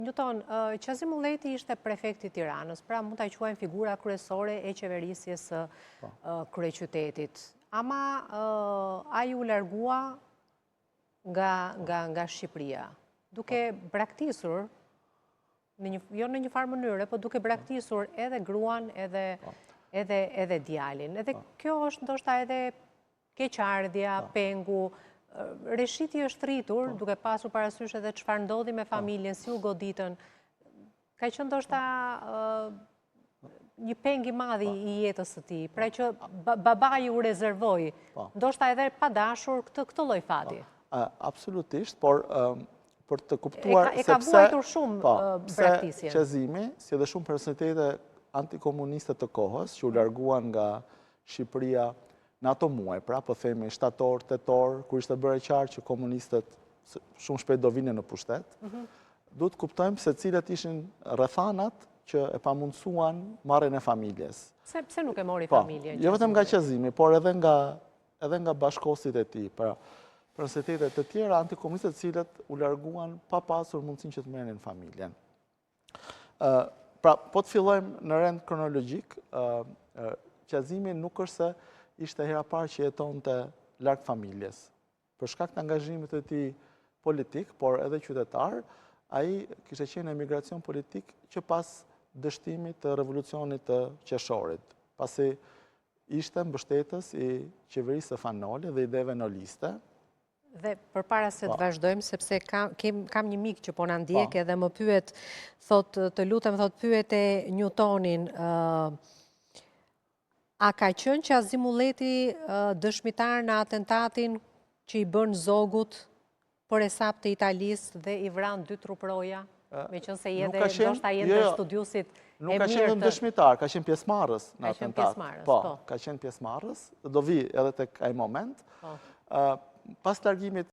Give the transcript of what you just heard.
Newton, Qazim Ulleti ishte prefekti i Tiranës, pra mund ta quajmë figura kryesore e qeverisjes së kryeqytetit. Ama ai u largua nga Shqipëria, duke braktisur, jo në një farë mënyre, po duke braktisur edhe gruan edhe djalin. Edhe kjo është ndoshta edhe keqardhja, pengu, reshiti është rritur, duke pasur parasysh edhe çfarë ndodhi me familjen, si u goditën. Ka qenë ndoshta një peng i madh i jetës së tij, pra që babai u rezervoi, ndoshta edhe pa dashur këtë lloj fati. Absolutisht, por për të kuptuar e ka vuajtur shumë braktisjen. Qazimi, si edhe shumë personalitete antikomuniste të kohës, që u larguan nga Shqipëria në ato muaj, pra po themi shtator, tetor, kur ishte bërë qartë që komunistët shumë shpejt do vinin në pushtet, duhet kuptojmë se cilat ishin rrethanat që e pamundsuan marrjen e familjes. Pse nuk e mori familjen? Jo vetëm nga Qazimi, por edhe nga bashkosit e tij, pra personalitetet të tjera antikomuniste të cilët u larguan pa pasur mundësinë që të merrnin familjen. Pra, po të fillojmë në rend kronologjik, Qazimi nuk është se ishte hera parë që jetonte larg familjes. Për shkak të angazhimit të tij politik, por edhe qytetar, ai kishte qenë emigracion politik që pas dështimit të revolucionit të qershorit, pasi ishte mbështetës i qeverisë së Fanoli dhe ideve noliste. Dhe përpara se të vazhdojmë, sepse kam një mik që po na ndjek edhe më pyet, thot, të lutem, thot, pyet e Newtonin, a ka qenë Qazim Ulleti dëshmitar në atentatin që i bën Zogut për hesap të Italisë dhe i vran 2 truproja? Me qenë se ndoshta jende studiusit e mirë. Nuk ka qenë dëshmitar, ka qenë pjesëmarrës në atentat. Po, ka qenë pjesëmarrës, do vi edhe tek ai moment. Pas largimit